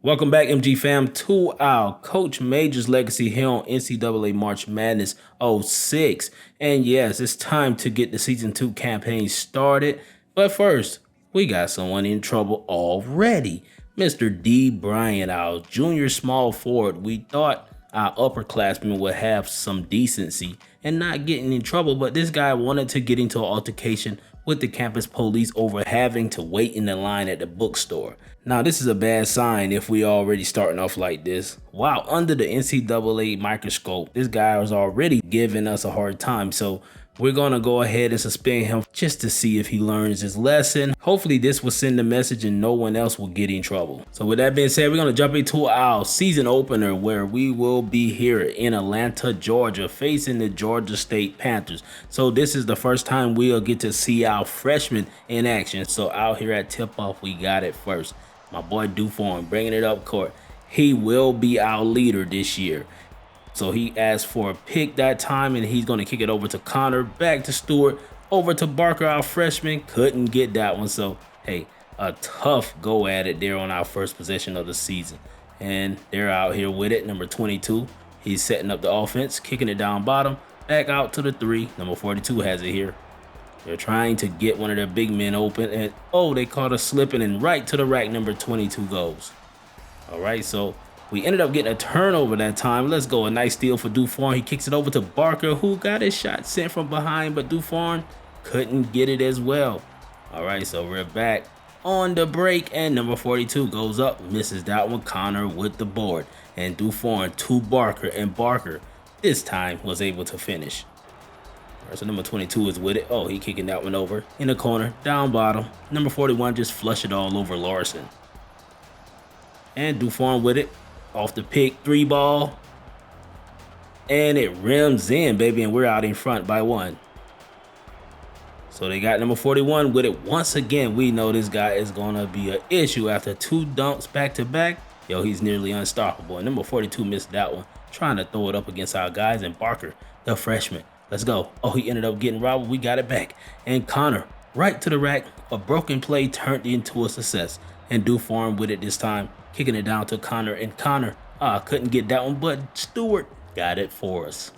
Welcome back, MG fam, to our Coach Major's Legacy here on NCAA March Madness '06. And yes, it's time to get the Season 2 campaign started. But first, we got someone in trouble already. Mr. D. Bryant, our junior small forward. We thought our upperclassmen would have some decency and not getting in trouble, but this guy wanted to get into an altercation with the campus police over having to wait in the line at the bookstore. Now, this is a bad sign if we already starting off like this. Wow, under the NCAA microscope, this guy was already giving us a hard time, so we're going to go ahead and suspend him just to see if he learns his lesson. Hopefully this will send a message and no one else will get in trouble. So with that being said, we're going to jump into our season opener where we will be here in Atlanta, Georgia, facing the Georgia State Panthers. So this is the first time we'll get to see our freshmen in action. So out here at tip-off, we got it first. My boy Duforn bringing it up court. He will be our leader this year. So he asked for a pick that time, and he's going to kick it over to Connor, back to Stewart, over to Barker, our freshman. Couldn't get that one. So, hey, a tough go at it there on our first possession of the season. And they're out here with it. Number 22, he's setting up the offense, kicking it down bottom, back out to the 3. Number 42 has it here. They're trying to get one of their big men open, and oh, they caught us slipping, and right to the rack, number 22 goes. All right, so we ended up getting a turnover that time. Let's go. A nice steal for Duforn. He kicks it over to Barker, who got his shot sent from behind, but Duforn couldn't get it as well. All right, so we're back on the break, and number 42 goes up, misses that one. Connor with the board, and Duforn to Barker, and Barker this time was able to finish. All right, so number 22 is with it. Oh, he kicking that one over in the corner, down bottom. Number 41 just flush it all over Larson. And Duforn with it. Off the pick, 3 ball. And it rims in, baby, and we're out in front by 1. So they got number 41 with it once again. We know this guy is going to be an issue after 2 dunks back to back. Yo, he's nearly unstoppable. And number 42 missed that one, trying to throw it up against our guys. And Barker, the freshman. Let's go. Oh, he ended up getting robbed. We got it back. And Connor, right to the rack. A broken play turned into a success. And Duforn with it this time, kicking it down to Connor, and Connor couldn't get that one, but Stewart got it for us.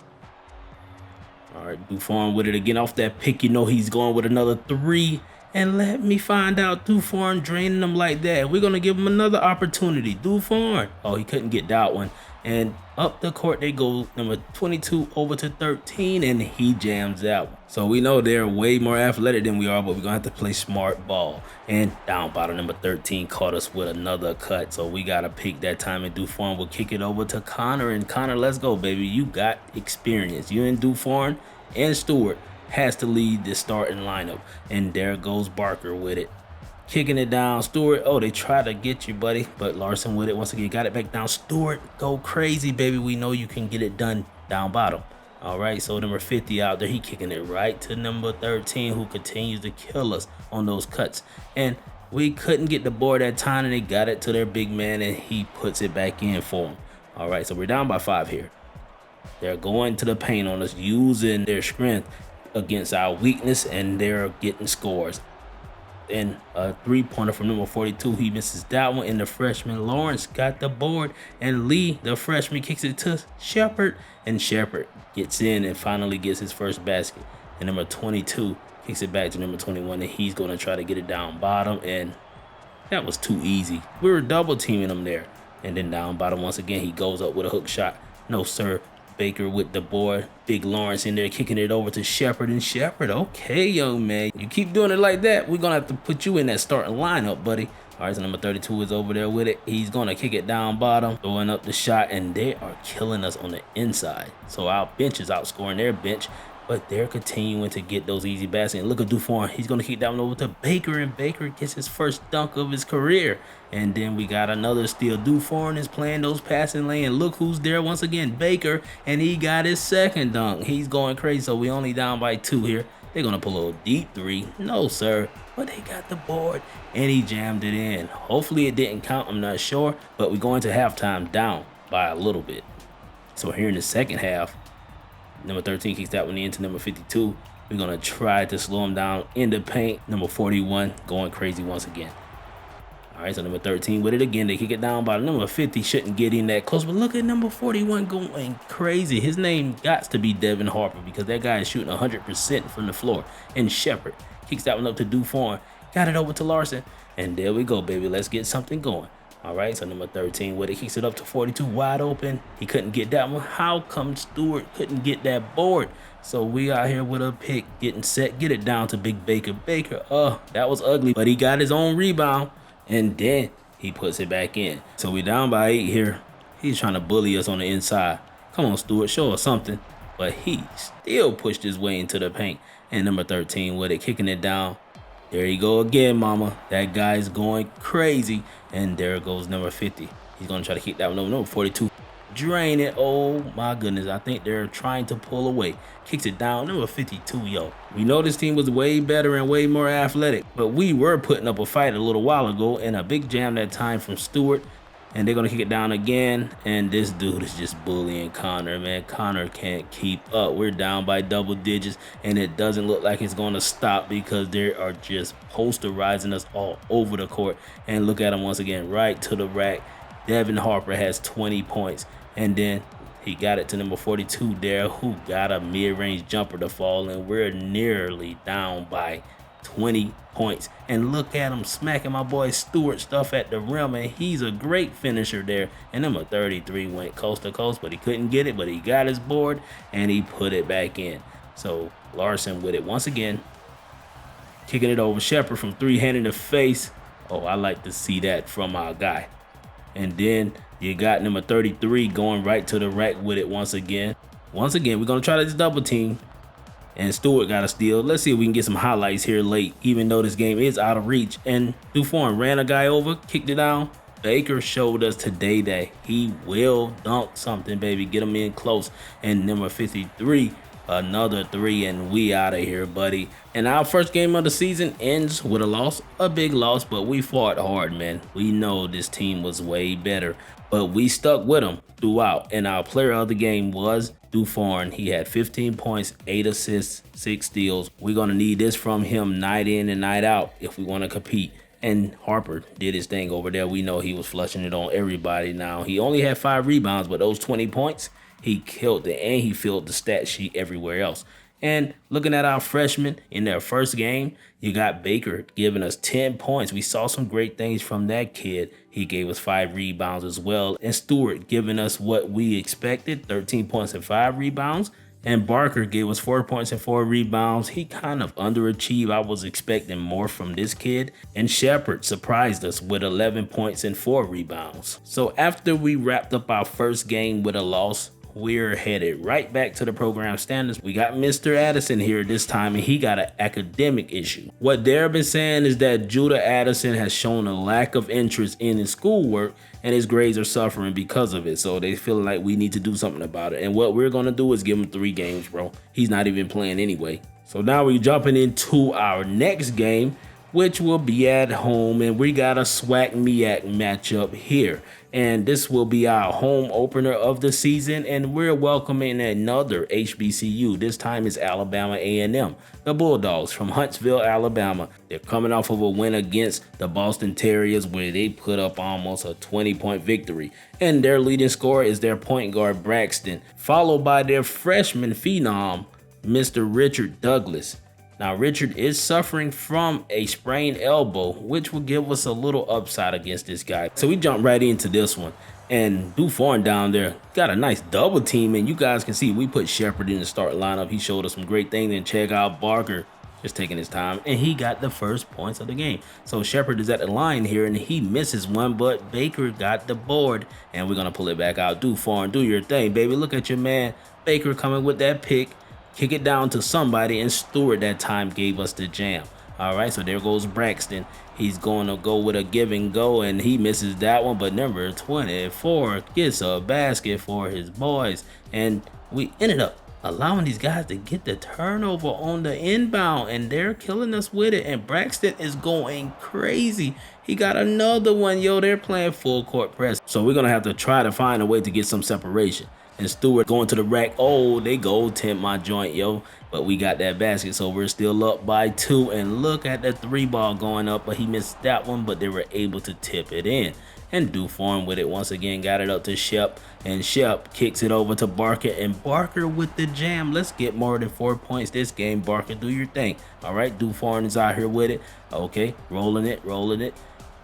All right, Duforn with it again off that pick. You know he's going with another 3, and let me find out Duforn draining them like that. We're going to give him another opportunity. Duforn. Oh, he couldn't get that one. And up the court they go, number 22 over to 13, and he jams that one. So we know they're way more athletic than we are, but we're going to have to play smart ball. And down bottom, number 13 caught us with another cut. So we got a pick that time, and Duforn will kick it over to Connor. And Connor, let's go, baby. You got experience. You and Duforn and Stewart has to lead the starting lineup. And there goes Barker with it. Kicking it down, Stewart. Oh, they try to get you, buddy. But Larson with it once again. Got it back down. Stewart, go crazy, baby. We know you can get it done down bottom. All right, so number 50 out there. He kicking it right to number 13, who continues to kill us on those cuts. And we couldn't get the board that time, and they got it to their big man, and he puts it back in for them. All right, so we're down by 5 here. They're going to the paint on us, using their strength against our weakness, and they're getting scores. And a 3-pointer from number 42. He misses that one, and the freshman Lawrence got the board, and Lee, the freshman, kicks it to Shepard, and Shepard gets in and finally gets his first basket. And number 22 kicks it back to number 21, and he's going to try to get it down bottom, and that was too easy. We were double teaming him there. And then down bottom once again, he goes up with a hook shot. No, sir. Baker with the board. Big Lawrence in there kicking it over to Shepard, and Shepard, okay, young man. You keep doing it like that, we're going to have to put you in that starting lineup, buddy. All right, so number 32 is over there with it. He's going to kick it down bottom, throwing up the shot, and they are killing us on the inside. So our bench is outscoring their bench, but they're continuing to get those easy baskets. And look at Duforn. He's going to kick that one over to Baker, and Baker gets his first dunk of his career. And then we got another steal. Duforn is playing those passing lane. Look who's there once again, Baker, and he got his second dunk. He's going crazy, so we only down by 2 here. They're going to pull a little deep 3. No, sir. But they got the board, and he jammed it in. Hopefully it didn't count. I'm not sure, but we're going to halftime down by a little bit. So here in the second half, number 13 kicks that one into number 52. We're going to try to slow him down in the paint. Number 41 going crazy once again. All right, so number 13 with it again. They kick it down by number 50. Shouldn't get in that close, but look at number 41 going crazy. His name got to be Devin Harper because that guy is shooting 100% from the floor. And Shepard kicks that one up to Dufour. Got it over to Larson. And there we go, baby. Let's get something going. All right, so number 13 with it, kicks it up to 42, wide open. He couldn't get that one. How come Stewart couldn't get that board? So we out here with a pick, getting set, get it down to Big Baker. Baker, that was ugly, but he got his own rebound, and then he puts it back in. So we down by 8 here. He's trying to bully us on the inside. Come on, Stewart, show us something. But he still pushed his way into the paint. And number 13 with it, kicking it down. There you go again, mama. That guy's going crazy. And there goes number 50. He's going to try to kick that one over. Number 42. Drain it. Oh, my goodness. I think they're trying to pull away. Kicks it down. Number 52, yo. We know this team was way better and way more athletic. But we were putting up a fight a little while ago. And a big jam that time from Stewart. And they're going to kick it down again. And this dude is just bullying Connor, man. Connor can't keep up. We're down by double digits. And it doesn't look like it's going to stop because they are just posterizing us all over the court. And look at him once again, right to the rack. Devin Harper has 20 points. And then he got it to number 42 there, who got a mid-range jumper to fall. And we're nearly down by 20 points. And look at him smacking my boy Stewart stuff at the rim, and he's a great finisher there. And number 33 went coast to coast, but he couldn't get it, but he got his board and he put it back in. So Larson with it once again, kicking it over. Shepard from 3-hand in the face. Oh, I like to see that from our guy. And then you got number 33 going right to the rack with it once again. Once again, we're going to try this double team. And Stewart got a steal. Let's see if we can get some highlights here late, even though this game is out of reach. And Dufour ran a guy over, kicked it down. Baker showed us today that he will dunk something, baby. Get him in close. And number 53, another 3, and we out of here, buddy. And our first game of the season ends with a loss, a big loss, but we fought hard, man. We know this team was way better, but we stuck with them throughout. And our player of the game was Dufour. He had 15 points, 8 assists, 6 steals. We're going to need this from him night in and night out if we want to compete. And Harper did his thing over there. We know he was flushing it on everybody now. He only had 5 rebounds, but those 20 points, he killed it, and he filled the stat sheet everywhere else. And looking at our freshmen in their first game, you got Baker giving us 10 points. We saw some great things from that kid. He gave us 5 rebounds as well. And Stewart giving us what we expected, 13 points and 5 rebounds. And Barker gave us 4 points and 4 rebounds. He kind of underachieved. I was expecting more from this kid. And Shepard surprised us with 11 points and 4 rebounds. So after we wrapped up our first game with a loss, we're headed right back to the program standards. We got Mr. Addison here this time, and he got an academic issue. What they've been saying is that Judah Addison has shown a lack of interest in his schoolwork, and his grades are suffering because of it. So they feel like we need to do something about it. And what we're going to do is give him 3 games, bro. He's not even playing anyway. So now we're jumping into our next game, which will be at home, and we got a SWAC-MEAC matchup here. And this will be our home opener of the season, and we're welcoming another HBCU. This time is Alabama A&M, the Bulldogs from Huntsville, Alabama. They're coming off of a win against the Boston Terriers where they put up almost a 20-point victory. And their leading scorer is their point guard, Braxton, followed by their freshman phenom, Mr. Richard Douglas. Now, Richard is suffering from a sprained elbow, which will give us a little upside against this guy. So we jump right into this one. And Dufour down there got a nice double team. And you guys can see we put Shepard in the start lineup. He showed us some great things. And check out Barker just taking his time. And he got the first points of the game. So Shepard is at the line here, and he misses one. But Baker got the board. And we're going to pull it back out. Dufour, do your thing, baby. Look at your man Baker coming with that pick. Kick it down to somebody, and Stewart that time gave us the jam. All right, so there goes Braxton. He's going to go with a give and go, and he misses that one. But number 24 gets a basket for his boys. And we ended up allowing these guys to get the turnover on the inbound, and they're killing us with it. And Braxton is going crazy. He got another one. Yo, they're playing full court press. So we're going to have to try to find a way to get some separation. And Stewart going to the rack. Oh, they go tempt my joint, yo. But we got that basket, so we're still up by 2. And look at that 3-ball going up, but he missed that one, but they were able to tip it in. And Duforn with it once again, got it up to Shep. And Shep kicks it over to Barker. And Barker with the jam. Let's get more than 4 points this game, Barker. Do your thing. All right, Duforn is out here with it. Okay, rolling it, rolling it.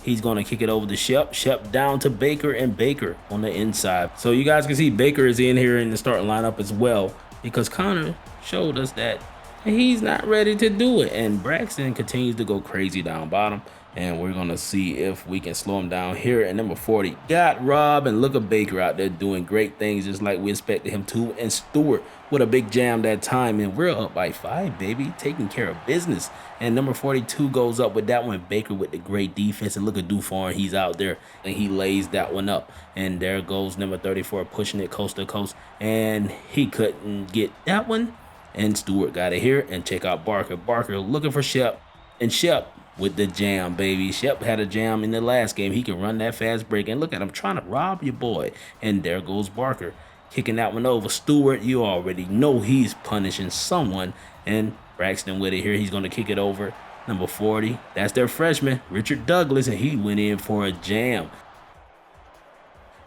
He's going to kick it over to Shep. Shep down to Baker, and Baker on the inside. So you guys can see Baker is in here in the starting lineup as well, because Connor showed us that he's not ready to do it. And Braxton continues to go crazy down bottom. And we're going to see if we can slow him down here. And number 40 got Rob, and look at Baker out there doing great things just like we expected him to. And Stewart with a big jam that time. And we're up by 5, baby. Taking care of business. And number 42 goes up with that one. Baker with the great defense. And look at Duforn. He's out there and he lays that one up. And there goes number 34 pushing it coast to coast. And he couldn't get that one. And Stewart got it here. And check out Barker. Barker looking for Shep. And Shep with the jam, baby. Shep had a jam in the last game. He can run that fast break. And look at him trying to rob your boy. And there goes Barker kicking that one over. Stewart, you already know he's punishing someone. And Braxton with it here. He's going to kick it over. Number 40. That's their freshman, Richard Douglas. And he went in for a jam.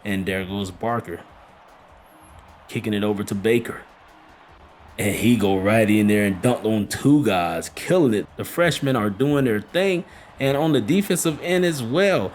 And there goes Barker kicking it over to Baker. And he go right in there and dunked on 2 guys, killing it. The freshmen are doing their thing, and on the defensive end as well.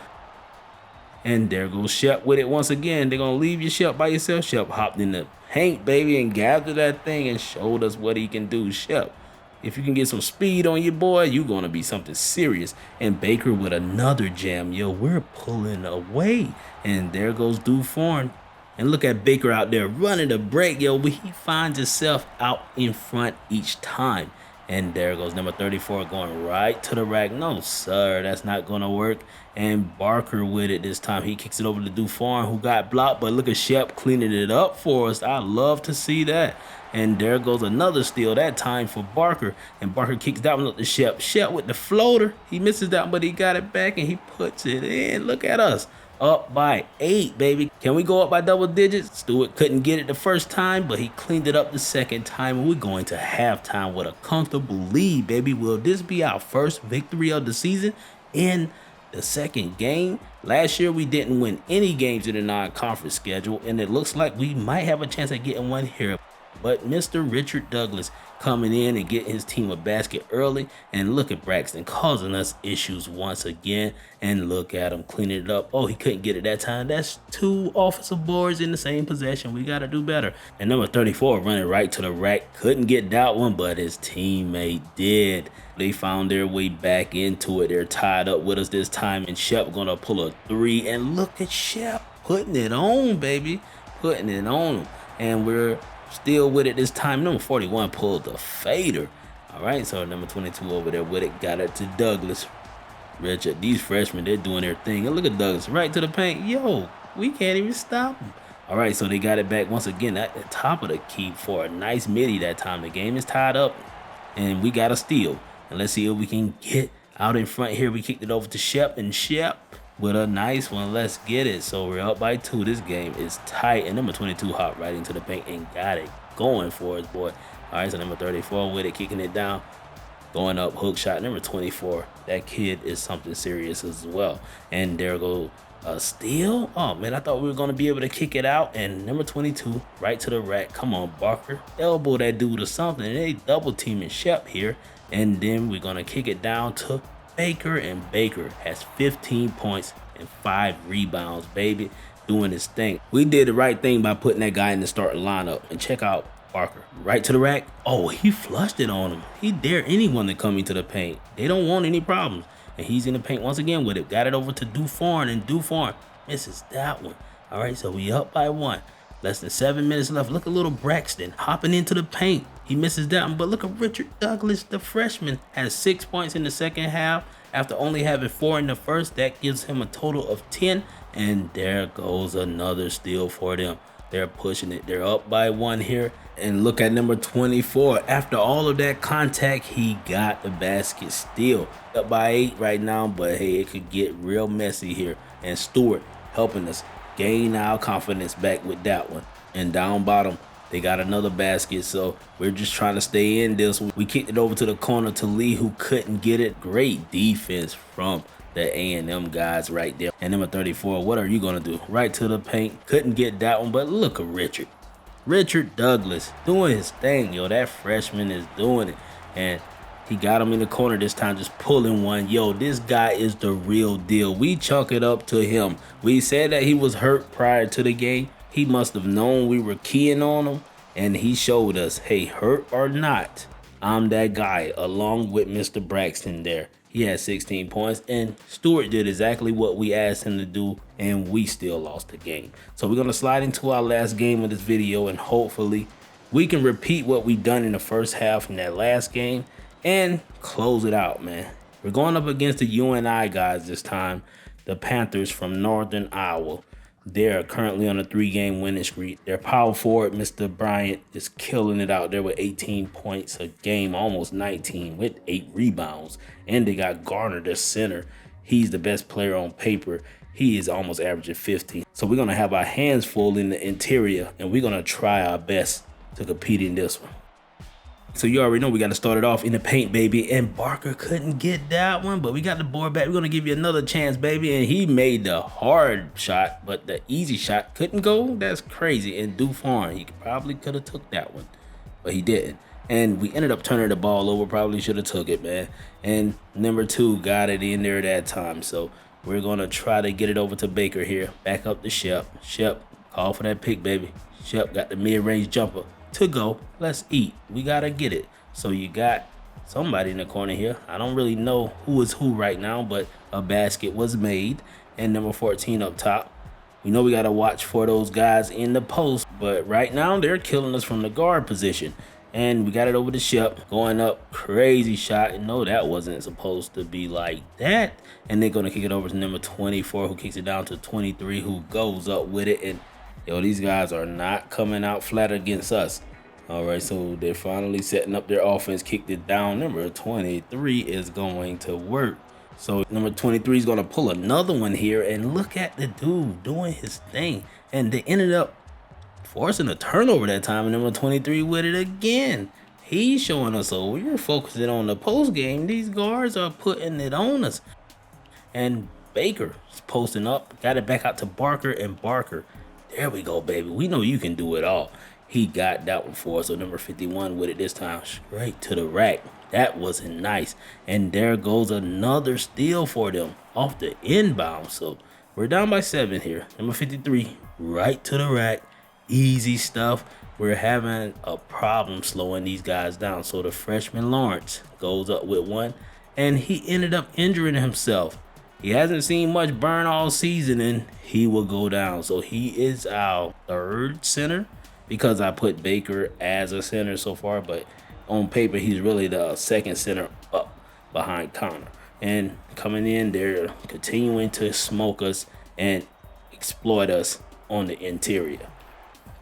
And there goes Shep with it once again. They're going to leave you, Shep, by yourself. Shep hopped in the paint, baby, and gathered that thing and showed us what he can do. Shep, if you can get some speed on your boy, you're going to be something serious. And Baker with another jam. Yo, we're pulling away. And there goes Duforn. And look at Baker out there running the break, yo. But he finds himself out in front each time. And there goes number 34 going right to the rack. No, sir, that's not going to work. And Barker with it this time. He kicks it over to Duforn, who got blocked. But look at Shep cleaning it up for us. I love to see that. And there goes another steal, that time for Barker. And Barker kicks that one up to Shep. Shep with the floater. He misses that one, but he got it back, and he puts it in. Look at us. Up by 8, baby. Can we go up by double digits? Stewart couldn't get it the first time, but he cleaned it up the second time. And we're going to halftime with a comfortable lead, baby. Will this be our first victory of the season in the second game? Last year, we didn't win any games in the non-conference schedule, and it looks like we might have a chance at getting one here. But Mr. Richard Douglas coming in and getting his team a basket early. And look at Braxton causing us issues once again. And look at him cleaning it up. Oh, he couldn't get it that time. That's 2 offensive boards in the same possession. We got to do better. And number 34 running right to the rack. Couldn't get that one, but his teammate did. They found their way back into it. They're tied up with us this time. And Shep going to pull a 3. And look at Shep putting it on, baby. Putting it on him. And we're still with it this time. Number 41 pulled the fader. All right, so number 22 over there with it. Got it to Douglas. Richard, these freshmen, they're doing their thing. And look at Douglas right to the paint. Yo, we can't even stop them. All right, so they got it back once again at the top of the key for a nice midi that time. The game is tied up, and we got a steal. And let's see if we can get out in front here. We kicked it over to Shep, and Shep with a nice one. Let's get it. So we're up by 2. This game is tight. And number 22 hopped right into the paint and got it going for his boy. All right, so number 34 with it, kicking it down. Going up, hook shot. Number 24. That kid is something serious as well. And there goes a steal. Oh, man, I thought we were going to be able to kick it out. And number 22 right to the rack. Come on, Barker. Elbow that dude or something. And they double teaming Shep here. And then we're going to kick it down to Baker, and Baker has 15 points and 5 rebounds, baby, doing his thing. We did the right thing by putting that guy in the starting lineup. And check out Barker right to the rack. Oh, he flushed it on him. He dare anyone to come into the paint. They don't want any problems. And he's in the paint once again with it. Got it over to Duforn, and Duforn misses that one. All right, so we up by 1. Less than 7 minutes left. Look at little Braxton hopping into the paint. He misses that one, but look at Richard Douglas, the freshman, has 6 points in the second half after only having 4 in the first. That gives him a total of 10, and there goes another steal for them. They're pushing it. They're up by 1 here, and look at number 24. After all of that contact, he got the basket steal. Up by 8 right now, but hey, it could get real messy here. And Stewart helping us gain our confidence back with that one. And down bottom, they got another basket, so we're just trying to stay in this. We kicked it over to the corner to Lee, who couldn't get it. Great defense from the A&M guys right there. And number 34, what are you going to do? Right to the paint. Couldn't get that one, but look at Richard. Richard Douglas doing his thing, yo. That freshman is doing it. And he got him in the corner this time, just pulling one. Yo, this guy is the real deal. We chalk it up to him. We said that he was hurt prior to the game. He must have known we were keying on him, and he showed us, hey, hurt or not, I'm that guy, along with Mr. Braxton there. He had 16 points, and Stewart did exactly what we asked him to do, and we still lost the game. So we're going to slide into our last game of this video, and hopefully we can repeat what we done in the first half in that last game and close it out, man. We're going up against the UNI guys this time, the Panthers from Northern Iowa. They're currently on a 3-game winning streak. Their power forward, Mr. Bryant, is killing it out there with 18 points a game, almost 19, with 8 rebounds. And they got Garner, their center. He's the best player on paper. He is almost averaging 15. So we're going to have our hands full in the interior, and we're going to try our best to compete in this one. So you already know we got to start it off in the paint, baby. And Barker couldn't get that one, but we got the board back. We're going to give you another chance, baby. And he made the hard shot, but the easy shot couldn't go. That's crazy. And Dufon, he probably could have took that one, but he didn't. And we ended up turning the ball over. Probably should have took it, man. And number 2 got it in there that time. So we're going to try to get it over to Baker here. Back up to Shep. Shep, call for that pick, baby. Shep got the mid-range jumper to go. Let's eat. We gotta get it. So you got somebody in the corner here. I don't really know who is who right now, but a basket was made. And number 14 up top. We know we gotta watch for those guys in the post, but right now they're killing us from the guard position. And we got it over to Shep, going up, crazy shot. No, that wasn't supposed to be like that. And they're gonna kick it over to number 24, who kicks it down to 23, who goes up with it. And yo, these guys are not coming out flat against us. All right, so they're finally setting up their offense, kicked it down. Number 23 is going to work. So number 23 is going to pull another one here, and look at the dude doing his thing. And they ended up forcing a turnover that time, and number 23 with it again. He's showing us, so we're focusing on the post game. These guards are putting it on us. And Baker is posting up, got it back out to Barker, and Barker, there we go, baby. We know you can do it all. He got that one for us. So number 51 with it this time, straight to the rack. That wasn't nice. And there goes another steal for them off the inbound. So we're down by 7 here. Number 53, right to the rack. Easy stuff. We're having a problem slowing these guys down. So the freshman Lawrence goes up with one, and he ended up injuring himself. He hasn't seen much burn all season, and he will go down. So he is our 3rd center, because I put Baker as a center so far, but on paper, he's really the 2nd center up behind Connor. And coming in, they're continuing to smoke us and exploit us on the interior.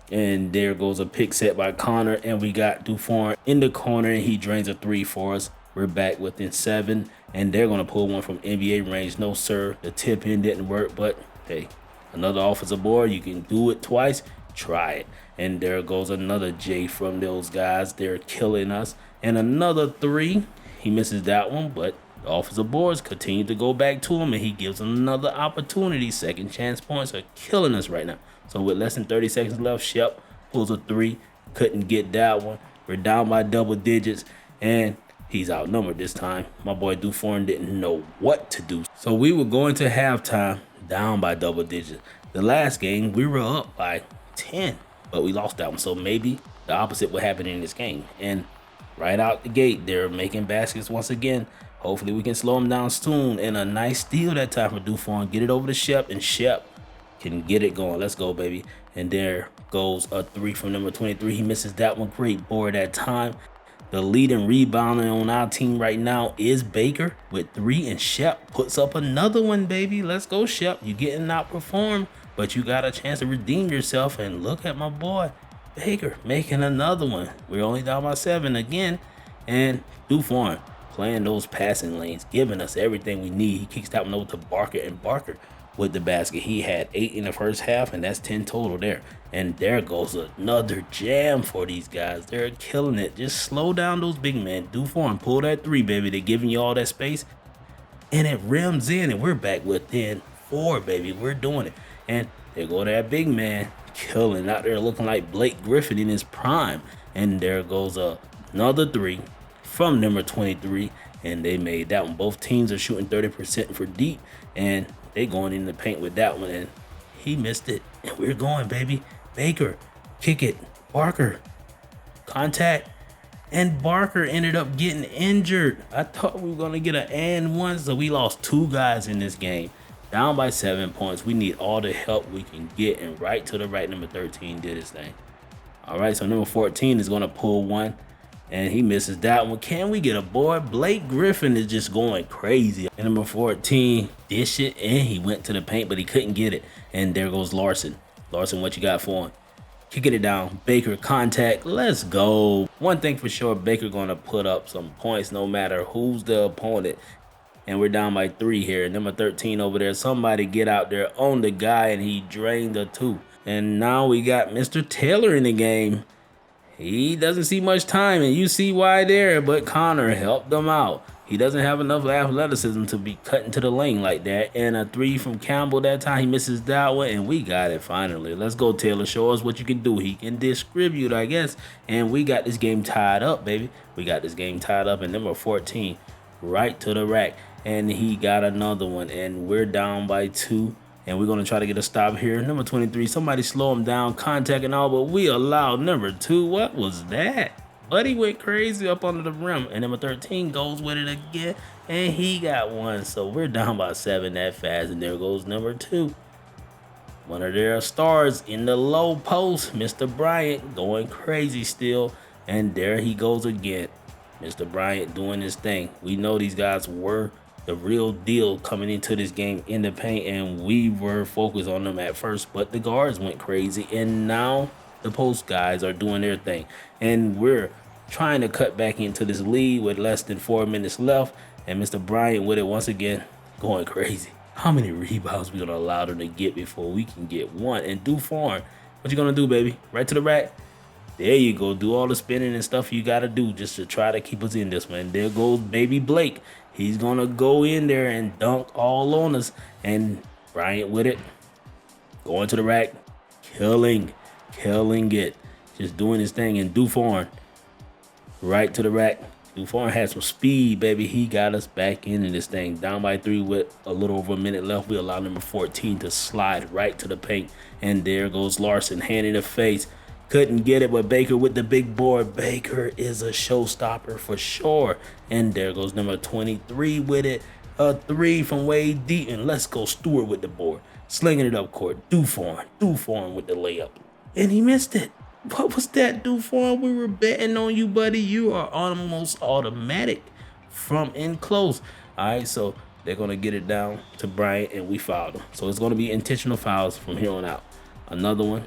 And there goes a pick set by Connor, and we got Dufon in the corner, and he drains a 3 for us. We're back within 7, and they're going to pull one from NBA range. No, sir, the tip in didn't work, but hey, another offensive board. You can do it twice. Try it. And there goes another J from those guys. They're killing us. And another 3. He misses that one, but the offensive boards continue to go back to him, and he gives them another opportunity. Second chance points are killing us right now. So with less than 30 seconds left, Shep pulls a 3. Couldn't get that one. We're down by double digits, and he's outnumbered this time. My boy Dufon didn't know what to do. So we were going to halftime down by double digits. The last game, we were up by 10, but we lost that one. So maybe the opposite will happen in this game. And right out the gate, they're making baskets once again. Hopefully we can slow them down soon. And a nice steal that time for Dufon. Get it over to Shep, and Shep can get it going. Let's go, baby. And there goes a 3 from number 23. He misses that one. Great board that time. The leading rebounder on our team right now is Baker with 3, and Shep puts up another one, baby. Let's go, Shep. You're getting outperformed, but you got a chance to redeem yourself. And look at my boy Baker making another one. We're only down by 7 again. And Dufon playing those passing lanes, giving us everything we need. He kicks that one over to Barker, and Barker with the basket. He had 8 in the first half, and that's 10 total there. And there goes another jam for these guys. They're killing it. Just slow down those big men. Do for them. Pull that 3, baby. They're giving you all that space. And it rims in, and we're back within 4, baby. We're doing it. And there go that big man. Killing out there, looking like Blake Griffin in his prime. And there goes another 3 from number 23. And they made that one. Both teams are shooting 30% for deep. And they going in the paint with that one. And he missed it. And we're going, baby. Baker, kick it. Barker, contact. And Barker ended up getting injured. I thought we were going to get an and 1. So we lost 2 guys in this game. Down by 7 points. We need all the help we can get. And right to the right, number 13 did his thing. All right, so number 14 is going to pull one. And he misses that one. Can we get a board? Blake Griffin is just going crazy. And number 14 dish it, and he went to the paint, but he couldn't get it. And there goes Larson. Larson, what you got for him? Kicking it down. Baker, contact. Let's go. One thing for sure, Baker going to put up some points no matter who's the opponent. And we're down by 3 here. Number 13 over there. Somebody get out there on the guy, and he drained the 2. And now we got Mr. Taylor in the game. He doesn't see much time, and you see why there, but Connor helped them out. He doesn't have enough athleticism to be cutting to the lane like that. And a 3 from Campbell that time. He misses that one, and we got it finally. Let's go, Taylor. Show us what you can do. He can distribute, I guess. And we got this game tied up, baby. We got this game tied up, and number 14 right to the rack. And he got another one, and we're down by 2. And we're going to try to get a stop here. Number 23, somebody slow him down, contact and all, but we allowed number 2. What was that? Buddy went crazy up under the rim. And number 13 goes with it again, and he got one. So we're down by 7 that fast, and there goes number 2. One of their stars in the low post, Mr. Bryant, going crazy still. And there he goes again. Mr. Bryant doing his thing. We know these guys were the real deal coming into this game in the paint, and we were focused on them at first, but the guards went crazy, and now the post guys are doing their thing, and we're trying to cut back into this lead with less than 4 minutes left, and Mr. Bryant with it once again, going crazy. How many rebounds we gonna allow them to get before we can get one? And do form, what you gonna do, baby? Right to the rack. There you go. Do all the spinning and stuff you got to do just to try to keep us in this one. And there goes baby Blake. He's going to go in there and dunk all on us. And Bryant with it. Going to the rack. Killing it. Just doing his thing. And Dufour right to the rack. Dufour had some speed, baby. He got us back into this thing. Down by 3 with a little over a minute left. We allow number 14 to slide right to the paint. And there goes Larson. Hand in the face. Couldn't get it, but Baker with the big board. Baker is a showstopper for sure. And there goes number 23 with it. A 3 from way deep. And let's go Stewart with the board. Slinging it up court. Dufour with the layup. And he missed it. What was that, Dufour? We were betting on you, buddy. You are almost automatic from in close. All right, so they're going to get it down to Bryant, and we fouled him. So it's going to be intentional fouls from here on out. Another one.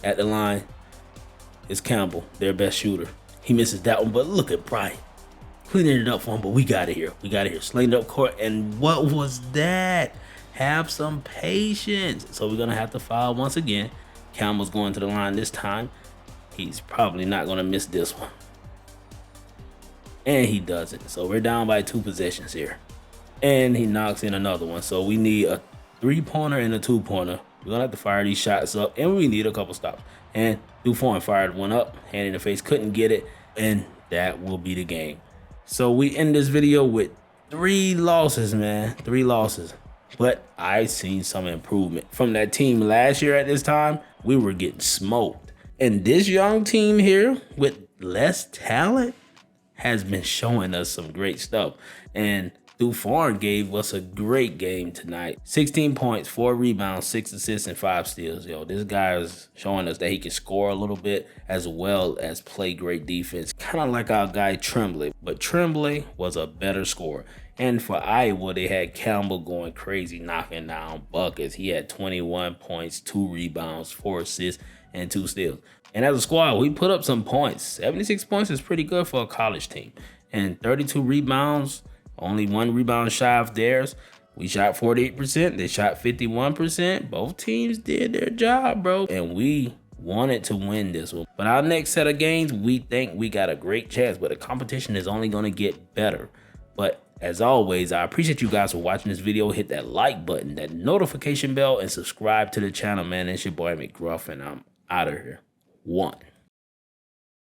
At the line is Campbell, their best shooter. He misses that one, but look at Bryant. Cleaning it up for him, but we got it here. Slinging it up court, and what was that? Have some patience. So we're going to have to foul once again. Campbell's going to the line this time. He's probably not going to miss this one. And he doesn't. So we're down by 2 possessions here. And he knocks in another one. So we need a 3-pointer and a 2-pointer. We're going to have to fire these shots up, and we need a couple stops. And Dufour fired one up, hand in the face, couldn't get it, and that will be the game. So we end this video with 3 losses, man. 3 losses. But I've seen some improvement. From that team last year at this time, we were getting smoked. And this young team here with less talent has been showing us some great stuff. And Dufour gave us a great game tonight. 16 points, 4 rebounds, 6 assists, and 5 steals. Yo, this guy is showing us that he can score a little bit as well as play great defense. Kind of like our guy Tremblay. But Tremblay was a better scorer. And for Iowa, they had Campbell going crazy, knocking down buckets. He had 21 points, 2 rebounds, 4 assists, and 2 steals. And as a squad, we put up some points. 76 points is pretty good for a college team. And 32 rebounds. Only 1 rebound shy of theirs. We shot 48%. They shot 51%. Both teams did their job, bro. And we wanted to win this one. But our next set of games, we think we got a great chance. But the competition is only going to get better. But as always, I appreciate you guys for watching this video. Hit that like button, that notification bell, and subscribe to the channel, man. It's your boy McGruff, and I'm out of here. 1.